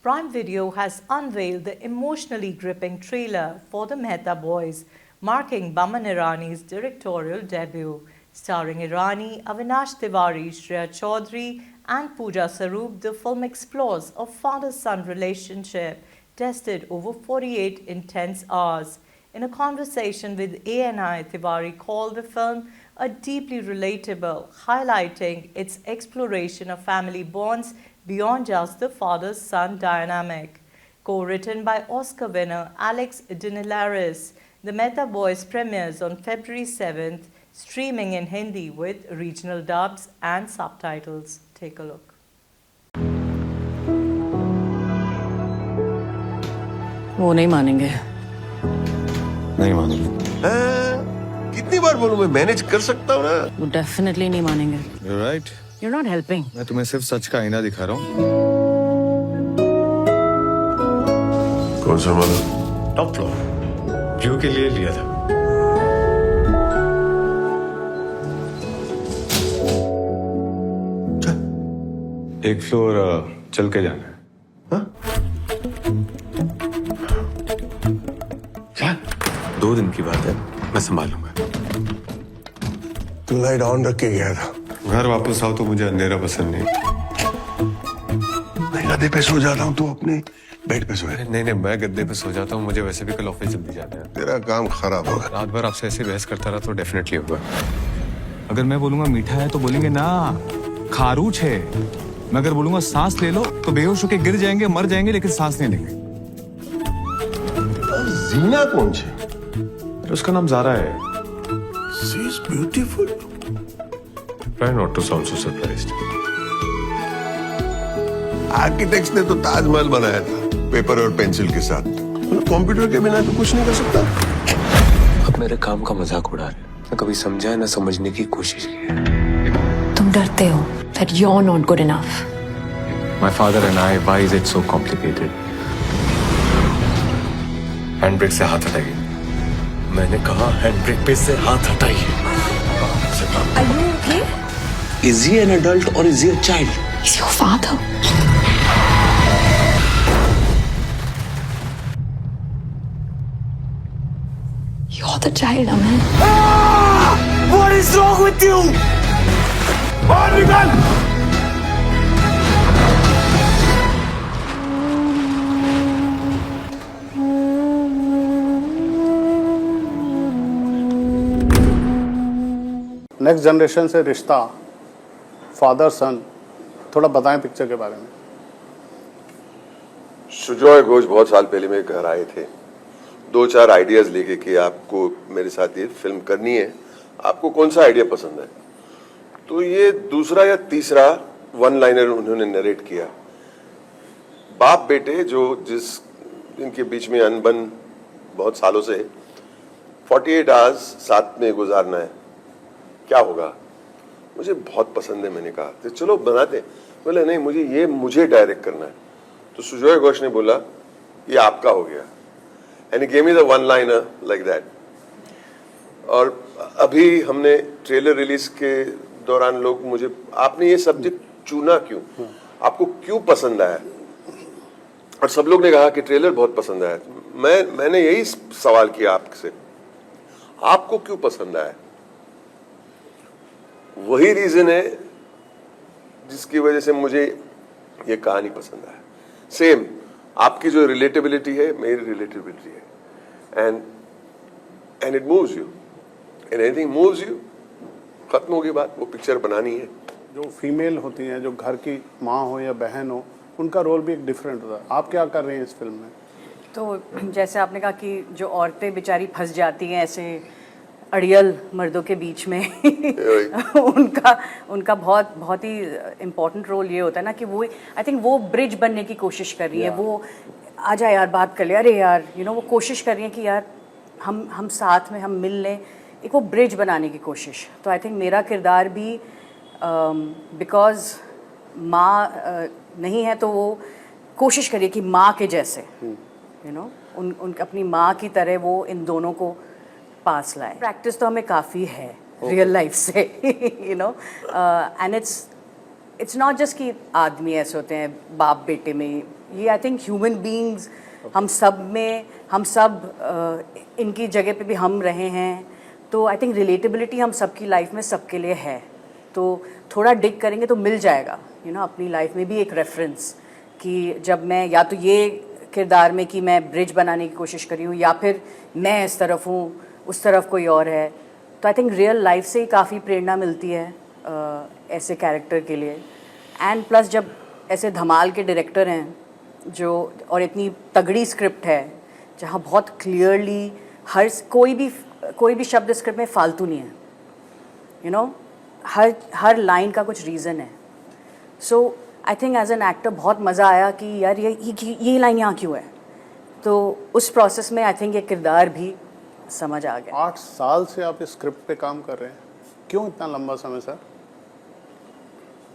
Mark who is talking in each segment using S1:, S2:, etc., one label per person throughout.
S1: Prime Video has unveiled the emotionally gripping trailer for the Mehta Boys, marking Boman Irani's directorial debut. Starring Irani, Avinash Tiwari, Shreya Chaudhary, and Pooja Saroop, the film explores a father-son relationship tested over 48 intense hours. In a conversation with ANI, Tiwari called the film a deeply relatable, highlighting its exploration of family bonds beyond just the father-son dynamic. Co-written by Oscar winner Alex Dinelaris, The Mehta Boys premieres on February 7th, streaming in Hindi with regional dubs and subtitles. Take a look.
S2: वो नहीं मानेंगे।
S3: नहीं मानेंगे।
S4: कितनी बार बोलूं मैं manage कर सकता हूँ ना।
S2: वो डेफिनेटली नहीं मानेंगे।
S3: You're right.
S2: You're not helping.
S3: मैं तुम्हें सिर्फ सच का आईना दिखा रहा हूँ।
S4: कौन सा वाला?
S3: Top floor. व्यू के लिए लिया था। एक फ्लोर चल के जाना है।
S4: हाँ?
S3: 2 दिन की बात है, मैं संभाल लूंगा।
S4: तू लाइट ऑन रख के गया था।
S3: घर वापस आओ तो मुझे अंधेरा पसंद नहीं।
S4: मैं गद्दे पे सो जाता हूँ, तू अपने बेड पे सोए।
S3: नहीं, मैं गद्दे पे सो जाता हूँ, मुझे वैसे भी कल ऑफिस जल्दी जाना है।
S4: तेरा काम खराब होगा।
S3: रात भर आपसे ऐसे बहस करता रहा तो डेफिनेटली होगा। अगर मैं बोलूंगा मीठा है तो बोलेंगे ना खारूच है। मैं अगर बोलूंगा सांस ले लो तो बेहोश होके गिर जाएंगे, मर जाएंगे, लेकिन सांस नहीं लेंगे।
S4: जीना कौन छे?
S3: उसका नाम ज़ारा है।
S4: She is beautiful.
S3: Try not to sound so surprised.
S4: Architects ने तो ताजमहल बनाया था पेपर और पेंसिल के साथ। कंप्यूटर के बिना तो कुछ नहीं कर सकता।
S5: अब मेरे काम का मजाक उड़ा रहे। मैं कभी समझा है ना समझने की कोशिश की है।
S6: तुम डरते हो that you're not good enough.
S5: My father and I, why is it so complicated?
S3: Handbrake से हाथ हटाइए।
S5: मैंने कहा हैंडब्रेक पे से हाथ हटाइए।
S6: Are you okay?
S5: Is he an adult or is he a child?
S6: He's your father. You're the child, Aman.
S5: What is wrong with you? बाहर निकल!
S7: नेक्स्ट जनरेशन से रिश्ता, फादर सन, थोड़ा बताएं पिक्चर के बारे में।
S4: सुजॉय घोष बहुत साल पहले मेरे घर आए थे, 2-4 आइडियाज लेके कि आपको मेरे साथ ये फिल्म करनी है, आपको कौन सा आइडिया पसंद है। तो ये दूसरा या तीसरा वन लाइनर उन्होंने नरेट किया। बाप बेटे जिनके बीच में अनबन बहुत सालों से 48 आवर्स साथ में गुजारना है, क्या होगा। मुझे बहुत पसंद है। मैंने कहा तो चलो बनाते। बोले नहीं, मुझे डायरेक्ट करना है। तो सुजॉय घोष ने बोला ये आपका हो गया, and he gave me the one liner like that. और अभी हमने ट्रेलर रिलीज के दौरान लोग मुझे, आपने ये सब्जेक्ट चुना क्यों, आपको क्यों पसंद आया। और सब लोग ने कहा कि ट्रेलर बहुत पसंद आया। मैंने यही सवाल किया आपसे, आपको क्यों पसंद आया। वही रीजन है जिसकी वजह से मुझे ये कहानी पसंद आया। सेम आपकी जो रिलेटेबिलिटी है मेरी रिलेटेबिलिटी है, and it moves you, and anything moves you. खत्म होगी बात, वो पिक्चर बनानी है।
S7: जो फीमेल होती हैं, जो घर की माँ हो या बहन हो, उनका रोल भी एक डिफरेंट होता है। आप क्या कर रहे हैं इस फिल्म में?
S2: तो जैसे आपने कहा कि जो औरतें बेचारी फंस जाती हैं ऐसे अड़ियल मर्दों के बीच में उनका बहुत ही इम्पोर्टेंट रोल ये होता है ना कि वो, आई थिंक वो ब्रिज बनने की कोशिश कर रही है। वो आ जाए यार, बात कर ले, अरे यार वो कोशिश कर रही है कि यार हम साथ में हम मिल लें, एक वो ब्रिज बनाने की कोशिश। तो आई थिंक मेरा किरदार भी बिकॉज माँ नहीं है तो वो कोशिश करिए कि माँ के जैसे उन अपनी माँ की तरह वो इन दोनों को पास लाए। प्रैक्टिस तो हमें काफ़ी है रियल लाइफ से and it's it's not just कि आदमी ऐसे होते हैं बाप बेटे में, ये आई थिंक ह्यूमन बीइंग्स हम सब इनकी जगह पे भी हम रहे हैं, तो आई थिंक रिलेटेबिलिटी हम सबकी लाइफ में सबके लिए है, तो थोड़ा डिग करेंगे तो मिल जाएगा अपनी लाइफ में भी एक रेफरेंस कि जब मैं या तो ये किरदार में कि मैं ब्रिज बनाने की कोशिश करी हूँ या फिर मैं इस तरफ हूँ उस तरफ कोई और है, तो आई थिंक रियल लाइफ से ही काफ़ी प्रेरणा मिलती है ऐसे कैरेक्टर के लिए। एंड प्लस जब ऐसे धमाल के डायरेक्टर हैं जो और इतनी तगड़ी स्क्रिप्ट है जहाँ बहुत क्लियरली कोई भी शब्द स्क्रिप्ट में फालतू नहीं है, हर लाइन का कुछ रीज़न है। So I think as an actor बहुत मज़ा आया कि यार ये लाइन यहाँ क्यों है, तो उस प्रोसेस में आई थिंक ये किरदार भी समझ आ गया।
S7: 8 साल से आप इस स्क्रिप्ट पे काम कर रहे हैं, क्यों इतना लंबा समय सर?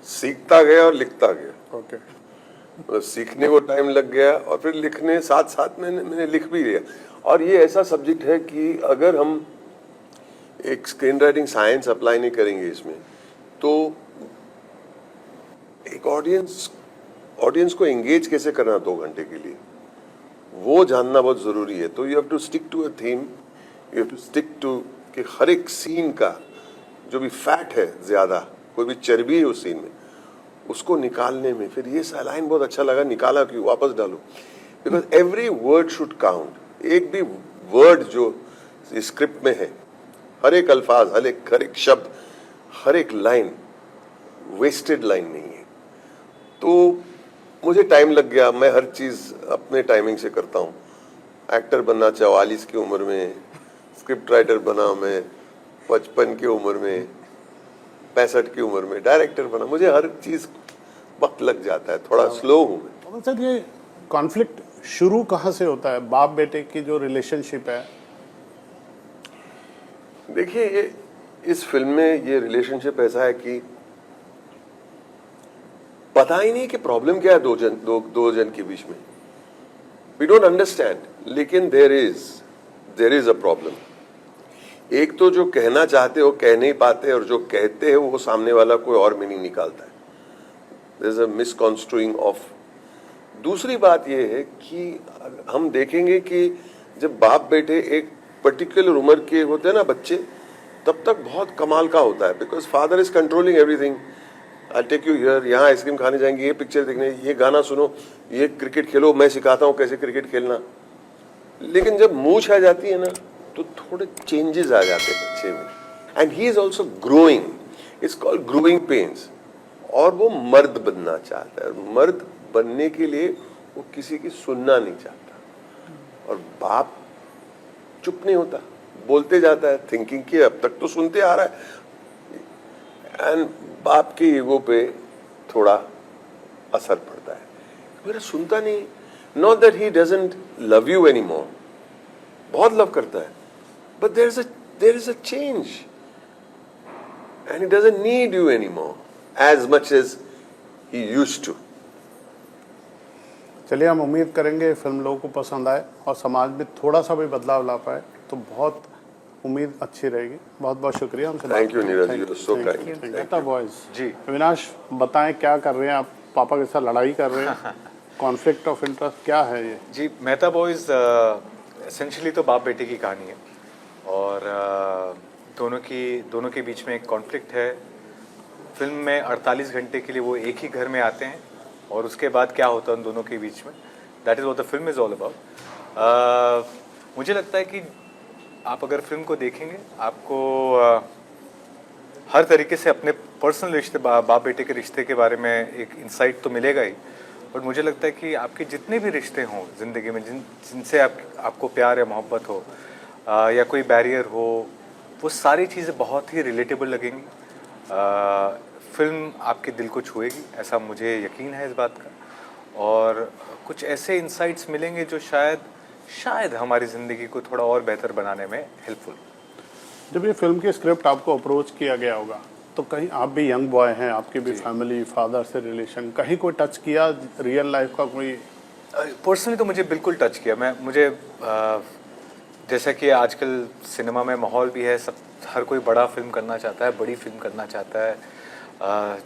S4: सीखता गया और लिखता गया।
S7: ओके।
S4: सीखने को टाइम लग गया और फिर लिखने साथ साथ मैंने लिख भी लिया। और ये ऐसा सब्जेक्ट है कि अगर हम एक स्क्रीन राइटिंग साइंस अप्लाई नहीं करेंगे इसमें, तो एक ऑडियंस को एंगेज कैसे करना 2 घंटे के लिए, वो जानना बहुत ज़रूरी है। तो you have to stick to a theme, you have to stick to कि हर एक सीन का जो भी फैट है ज़्यादा, कोई भी चर्बी है उस सीन में, उसको निकालने में फिर ये लाइन बहुत अच्छा लगा, निकाला क्यों, वापस डालो, because every word should count. एक भी वर्ड जो स्क्रिप्ट में है, हर एक अल्फाज, हर एक शब्द, हर एक लाइन वेस्टेड लाइन नहीं है। तो मुझे टाइम लग गया, मैं हर चीज़ अपने टाइमिंग से करता हूँ। एक्टर बनना 44 की उम्र में, स्क्रिप्ट राइटर बना मैं 55 की उम्र में, 65 की उम्र में डायरेक्टर बना, मुझे हर चीज़ वक्त लग जाता है, थोड़ा स्लो हूँ मैं।
S7: सर ये कॉन्फ्लिक्ट शुरू कहाँ से होता है, बाप बेटे की जो रिलेशनशिप है?
S4: देखिए इस फिल्म में ये रिलेशनशिप ऐसा है कि पता ही नहीं कि प्रॉब्लम क्या है दो जन के बीच में, वी डोंट अंडरस्टैंड, लेकिन देयर इज अ प्रॉब्लम। एक तो जो कहना चाहते हो कह नहीं पाते, और जो कहते हैं वो सामने वाला कोई और मीनिंग निकालता है, देयर इज अ मिसकंस्ट्रूइंग ऑफ। दूसरी बात ये है कि हम देखेंगे कि जब बाप बेटे एक पर्टिकुलर उम्र के होते हैं ना बच्चे, तब तक बहुत कमाल का होता है, because father is controlling everything. I take you here, यहाँ आइसक्रीम खाने जाएंगे, ये पिक्चर देखने, ये गाना सुनो, ये क्रिकेट खेलो, मैं सिखाता हूँ कैसे क्रिकेट खेलना। लेकिन जब मूछ आ जाती है ना, तो थोड़े चेंजेस आ जाते हैं बच्चे में, and he is also growing, it's called growing pains. और वो मर्द बनना चाहता है, मर्द बनने के लिए वो किसी की सुनना नहीं चाहता, और बाप चुप नहीं होता, बोलते जाता है, थिंकिंग कि अब तक तो सुनते आ रहा है, एंड बाप के ईगो पे थोड़ा असर पड़ता है, मेरा सुनता नहीं। Not that he doesn't love you any more, बहुत लव करता है, but there is a change and he doesn't need you any more as much as he used to.
S7: चलिए हम उम्मीद करेंगे फिल्म लोगों को पसंद आए और समाज में थोड़ा सा भी बदलाव ला पाए, तो बहुत उम्मीद अच्छी रहेगी। बहुत बहुत शुक्रिया हमसे।
S4: Thank you Neeraj, you so kind.
S7: Mehta boys
S3: ji.
S7: Avinash बताएं क्या कर रहे हैं आप, पापा के साथ लड़ाई कर रहे हैं, कॉन्फ्लिक्ट ऑफ इंटरेस्ट क्या है ये?
S3: जी, मेहता बॉयज एसेंशियली तो बाप बेटे की कहानी है, और दोनों के बीच में एक कॉन्फ्लिक्ट है। फिल्म में 48 घंटे के लिए वो एक ही घर में आते हैं, और उसके बाद क्या होता है उन दोनों के बीच में, that is what the film is all about. मुझे लगता है कि आप अगर फिल्म को देखेंगे, आपको हर तरीके से अपने पर्सनल रिश्ते, बाप बेटे के रिश्ते के बारे में एक इंसाइट तो मिलेगा ही, बट मुझे लगता है कि आपके जितने भी रिश्ते हों ज़िंदगी में, जिनसे आपको प्यार या मोहब्बत हो, या कोई बैरियर हो, वो सारी चीज़ें बहुत ही रिलेटेबल लगेंगी। फिल्म आपके दिल को छुएगी, ऐसा मुझे यकीन है इस बात का, और कुछ ऐसे इंसाइट्स मिलेंगे जो शायद हमारी ज़िंदगी को थोड़ा और बेहतर बनाने में हेल्पफुल।
S7: जब ये फिल्म की स्क्रिप्ट आपको अप्रोच किया गया होगा, तो कहीं आप भी यंग बॉय हैं, आपकी भी फैमिली, फादर से रिलेशन, कहीं कोई टच किया रियल लाइफ का कोई?
S3: पर्सनली तो मुझे बिल्कुल टच किया। मुझे जैसा कि आजकल सिनेमा में माहौल भी है, हर कोई बड़ा फिल्म करना चाहता है, बड़ी फिल्म करना चाहता है,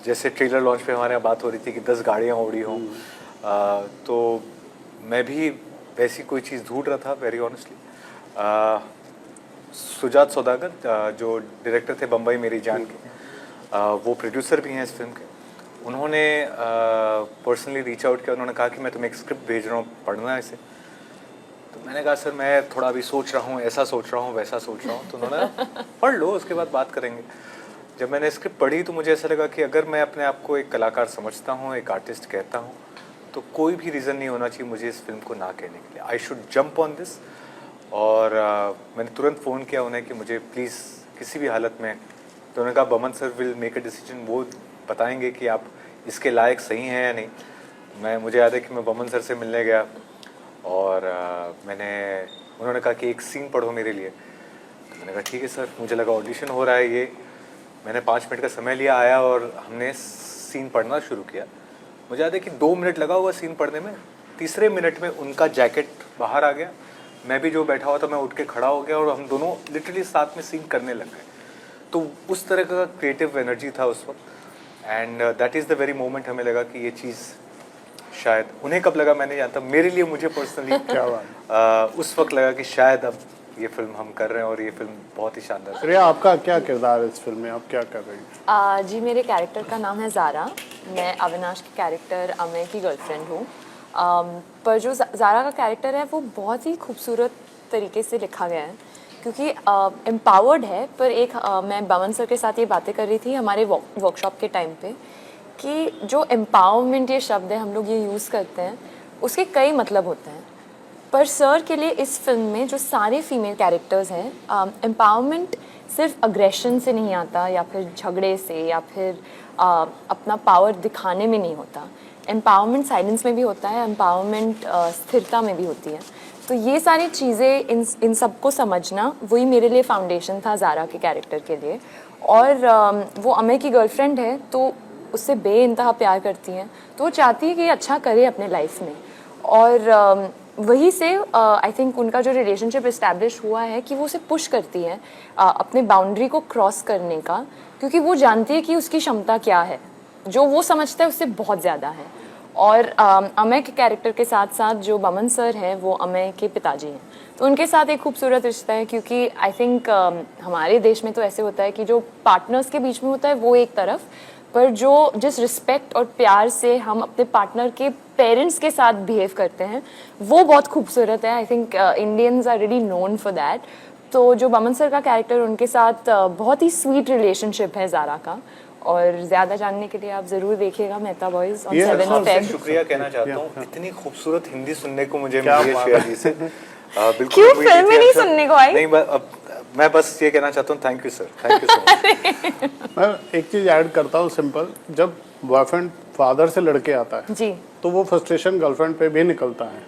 S3: जैसे ट्रेलर लॉन्च पे हमारे यहाँ बात हो रही थी कि 10 गाड़ियाँ उड़ी हों, तो मैं भी वैसी कोई चीज़ ढूंढ रहा था वेरी ऑनेस्टली। सुजात सौदागर जो डायरेक्टर थे बम्बई मेरी जान के, वो प्रोड्यूसर भी हैं इस फिल्म के, उन्होंने पर्सनली रीच आउट किया। उन्होंने कहा कि मैं तुम्हें एक स्क्रिप्ट भेज रहा हूँ, पढ़ना है इसे। तो मैंने कहा सर मैं थोड़ा अभी सोच रहा हूँ, ऐसा सोच रहा हूँ, वैसा सोच रहा हूँ। तो उन्होंने पढ़ लो, उसके बाद बात करेंगे। जब मैंने स्क्रिप्ट पढ़ी तो मुझे ऐसा लगा कि अगर मैं अपने आप को एक कलाकार समझता हूँ, एक आर्टिस्ट कहता हूँ, तो कोई भी रीज़न नहीं होना चाहिए मुझे इस फिल्म को ना कहने के लिए। I should jump on this. और मैंने तुरंत फ़ोन किया उन्हें कि मुझे प्लीज़ किसी भी हालत में, तो उन्होंने कहा Boman sir will make a decision, वो बताएंगे कि आप इसके लायक सही हैं या नहीं। मुझे याद है कि मैं बमन सर से मिलने गया और उन्होंने कहा कि एक सीन पढ़ो मेरे लिए। तो मैंने कहा ठीक है सर। मुझे लगा ऑडिशन हो रहा है ये। मैंने 5 मिनट का समय लिया, आया और हमने सीन पढ़ना शुरू किया। मुझे याद है कि 2 मिनट लगा हुआ सीन पढ़ने में। तीसरे मिनट में उनका जैकेट बाहर आ गया, मैं भी जो बैठा हुआ था मैं उठ के खड़ा हो गया और हम दोनों लिटरली साथ में सीन करने लग गए। तो उस तरह का क्रिएटिव एनर्जी था उस वक्त। And that is the very moment हमें लगा कि ये चीज़ शायद, उन्हें कब लगा मैं नहीं जानता, मेरे लिए मुझे पर्सनली
S7: क्या बात
S3: उस वक्त लगा कि शायद अब ये फिल्म हम कर रहे हैं और ये फिल्म बहुत ही शानदार है।
S7: रिया, आपका क्या किरदार है इस फिल्म में, आप क्या कर रही हैं?
S6: जी मेरे कैरेक्टर का नाम है ज़ारा। मैं अविनाश के कैरेक्टर अमय की गर्लफ्रेंड हूँ। पर जो ज़ारा का कैरेक्टर है वो बहुत ही खूबसूरत तरीके से लिखा गया है, क्योंकि एम्पावर्ड है। पर एक मैं बमन सर के साथ ये बातें कर रही थी हमारे वर्कशॉप के टाइम पे, कि जो एम्पावरमेंट ये शब्द है हम लोग ये यूज़ करते हैं, उसके कई मतलब होते हैं। पर सर के लिए इस फिल्म में जो सारे फीमेल कैरेक्टर्स हैं, एम्पावरमेंट सिर्फ अग्रेशन से नहीं आता या फिर झगड़े से या फिर अपना पावर दिखाने में नहीं होता। एम्पावरमेंट साइलेंस में भी होता है, एम्पावरमेंट स्थिरता में भी होती है। तो ये सारी चीज़ें इन सबको समझना वही मेरे लिए फाउंडेशन था ज़ारा के कैरेक्टर के लिए। और वो अमय की गर्लफ्रेंड है तो उससे बेइंतहा प्यार करती हैं, तो वो चाहती है कि अच्छा करे अपने लाइफ में। और वही से आई थिंक उनका जो रिलेशनशिप इस्टेब्लिश हुआ है कि वो उसे पुश करती है अपने बाउंड्री को क्रॉस करने का, क्योंकि वो जानती है कि उसकी क्षमता क्या है, जो वो समझता है उससे बहुत ज़्यादा है। और अमय के कैरेक्टर के साथ साथ जो बमन सर हैं वो अमय के पिताजी हैं, तो उनके साथ एक खूबसूरत रिश्ता है। क्योंकि आई थिंक हमारे देश में तो ऐसे होता है कि जो पार्टनर्स के बीच में होता है वो एक तरफ, पर जो जिस रिस्पेक्ट और प्यार से हम अपने पार्टनर के पेरेंट्स के साथ बिहेव करते हैं वो बहुत खूबसूरत है। I think Indians are really known for that. तो जो बमन सर का कैरेक्टर, उनके साथ बहुत ही स्वीट रिलेशनशिप है ज़ारा का। और ज़्यादा जानने के लिए आप ज़रूर देखिएगा मेहता बॉयज़ ऑन 7
S3: आपसे
S6: फेब।
S3: शुक्रिया कहना चाहता हूँ, इतनी खूबसूरत हिंदी सुनने को मुझे मिली है श्रेया जी से। बिल्कुल
S6: क्यों
S3: उम्मीद
S6: फिल्म
S3: थी
S6: नहीं
S3: अच्छा-
S6: सुनने को आई?
S3: नहीं, मैं बस ये कहना चाहता हूँ, thank you sir, thank you so much.
S7: मैं एक चीज़ ऐड करता हूँ सिंपल, जब बॉयफ्रेंड फादर से लड़के आता है
S6: जी,
S7: तो वो फ्रस्ट्रेशन गर्लफ्रेंड पे भी निकलता है।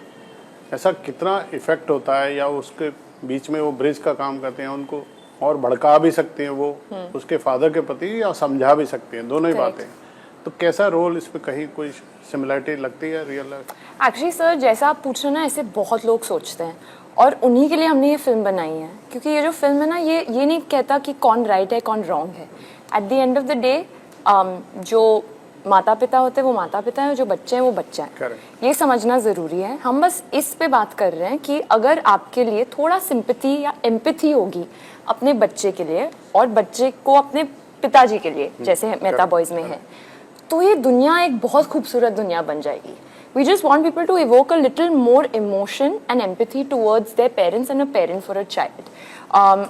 S7: ऐसा कितना इफेक्ट होता है, या उसके बीच में वो ब्रिज का काम करते हैं, उनको और भड़का भी सकते हैं वो उसके फादर के प्रति, या समझा भी सकते हैं, दोनों ही
S6: Correct.
S7: बातें। तो कैसा रोल इस पे, कहीं कोई सिमिलरिटी लगती है रियल लाइफ?
S6: एक्चुअली सर जैसा आप पूछ रहे हैं ना, ऐसे बहुत लोग सोचते हैं और उन्हीं के लिए हमने ये फिल्म बनाई है। क्योंकि ये जो फिल्म है ना, ये नहीं कहता कि कौन राइट है कौन रॉन्ग है। At the end of the day जो माता पिता होते हैं वो माता पिता हैं, जो बच्चे हैं वो बच्चे हैं।
S7: Correct.
S6: ये समझना ज़रूरी है। हम बस इस पे बात कर रहे हैं कि अगर आपके लिए थोड़ा सिंपैथी या एम्पैथी होगी अपने बच्चे के लिए और बच्चे को अपने पिताजी के लिए, जैसे मेहता बॉयज़ में है, तो ये दुनिया एक बहुत खूबसूरत दुनिया बन जाएगी। We just want people to evoke a little more emotion and empathy towards their parents and a parent for a child.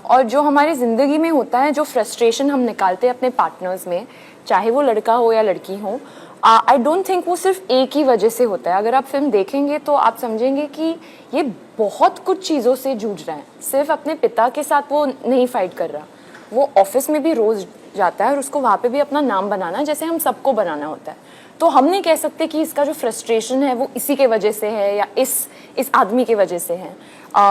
S6: और जो हमारी ज़िंदगी में होता है, जो फ्रस्ट्रेशन हम निकालते हैं अपने पार्टनर्स में, चाहे वो लड़का हो या लड़की हो, आई डोंट थिंक वो सिर्फ एक ही वजह से होता है। अगर आप फिल्म देखेंगे तो आप समझेंगे कि ये बहुत कुछ चीज़ों से जूझ रहा है। सिर्फ अपने पिता के साथ वो नहीं फाइट कर रहा, वो ऑफिस में भी रोज़ जाता है और उसको वहाँ पे भी अपना नाम बनाना है, जैसे हम सबको बनाना होता है। तो हम नहीं कह सकते कि इसका जो फ्रस्ट्रेशन है वो इसी के वजह से है या इस आदमी के वजह से है।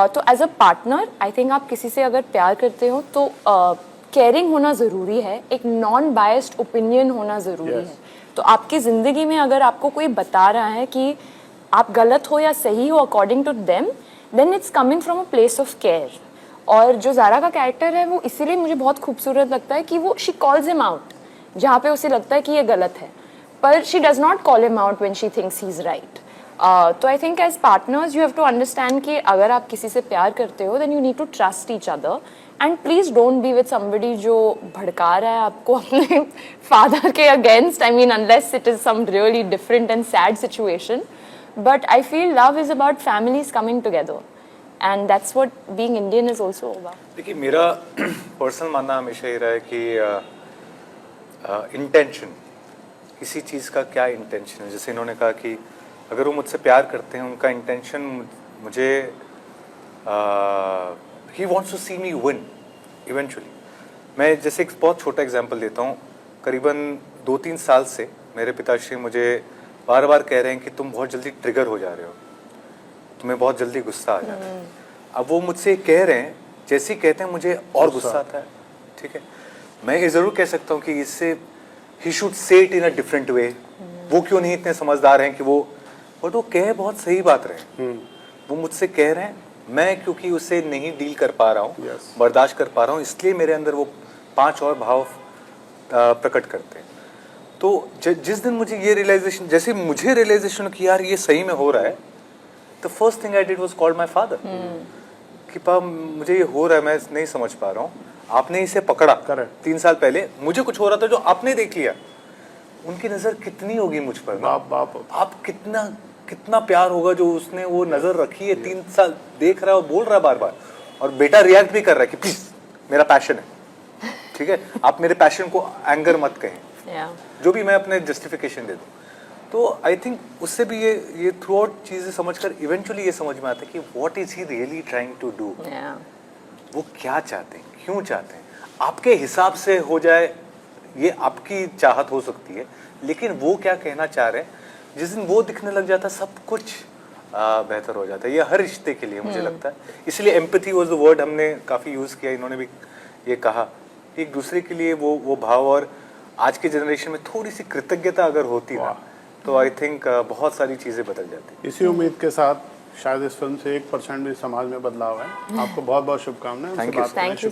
S6: तो as a partner I think आप किसी से अगर प्यार करते हो तो केयरिंग होना ज़रूरी है, एक नॉन बायस्ड ओपिनियन होना ज़रूरी है। तो आपकी ज़िंदगी में अगर आपको कोई बता रहा है कि आप गलत हो या सही हो according to them, then it's coming from a place of care. और जो ज़ारा का कैरेक्टर है वो इसीलिए मुझे बहुत खूबसूरत लगता है कि वो शी कॉल्स हिम आउट। जहाँ पे उसे लगता है कि ये गलत है, पर she does not call him out when she thinks he is right. तो I think as partners you have to understand कि अगर आप किसी से प्यार करते हो then you need to trust each other, and please don't be with somebody जो भड़का रहा है आपको अपने फादर के against. I mean unless it is some really different and sad situation, but I feel love is about families coming together, and that's what being Indian is also about.
S3: देखिए, मेरा personal मानना हमेशा ये रहा है कि intention, किसी चीज़ का क्या इंटेंशन है। जैसे इन्होंने कहा कि अगर वो मुझसे प्यार करते हैं, उनका इंटेंशन मुझे he wants to see me win eventually. मैं जैसे एक बहुत छोटा एग्जांपल देता हूँ। करीबन 2-3 साल से मेरे पिताश्री मुझे बार बार कह रहे हैं कि तुम बहुत जल्दी ट्रिगर हो जा रहे हो, तुम्हें बहुत जल्दी गुस्सा आ जाता है। अब वो मुझसे कह रहे हैं, जैसे ही कहते हैं मुझे और गुस्सा आता है। ठीक है, मैं ये ज़रूर कह सकता हूँ कि इससे he should say it in a different way. वो क्यों नहीं इतने समझदार हैं कि वो, बट वो कह बहुत सही बात रहे हैं। वो मुझसे कह रहे हैं, मैं क्योंकि उसे नहीं डील कर पा रहा हूँ, बर्दाश्त कर पा रहा हूँ, इसलिए मेरे अंदर वो 5 और भाव प्रकट करते हैं। तो जिस दिन मुझे ये रियलाइजेशन, जैसे मुझे रियलाइजेशन कि यार ये सही में हो रहा है, the first thing I did was called my father कि पापा मुझे ये हो रहा है, मैं नहीं समझ पा रहा हूँ, आपने इसे पकड़ा। 3 साल पहले मुझे कुछ हो रहा था जो आपने देख लिया। उनकी नजर कितनी होगी मुझ पर,
S7: बाप
S3: आप कितना प्यार होगा जो उसने वो नजर रखी है। 3 साल देख रहा है और बोल रहा है बार बार, और बेटा रिएक्ट भी कर रहा है कि प्लीज मेरा पैशन है, ठीक है, आप मेरे पैशन को एंगर मत कहें, जो भी मैं अपने जस्टिफिकेशन दे दूं। तो आई थिंक उससे भी ये थ्रू आउट चीजें समझकर इवेंचुअली ये समझ में आता है कि what is he really trying to do. वो क्या चाहते हैं, क्यों चाहते हैं। आपके हिसाब से हो जाए, ये आपकी चाहत हो सकती है, लेकिन वो क्या कहना चाह रहे हैं, जिस दिन वो दिखने लग जाता है, सब कुछ बेहतर हो जाता है। ये हर रिश्ते के लिए मुझे लगता है। इसलिए एम्पैथी वाज द वर्ड हमने काफ़ी यूज़ किया। इन्होंने भी ये कहा कि एक दूसरे के लिए वो भाव, और आज के जनरेशन में थोड़ी सी कृतज्ञता अगर होती ना, तो आई थिंक बहुत सारी चीज़ें बदल जाती।
S7: इसी उम्मीद के साथ शायद इस फिल्म से 1% भी समाज में बदलाव है। आपको बहुत बहुत शुभकामनाएं।
S3: Thank you
S6: sir.
S7: Thank you.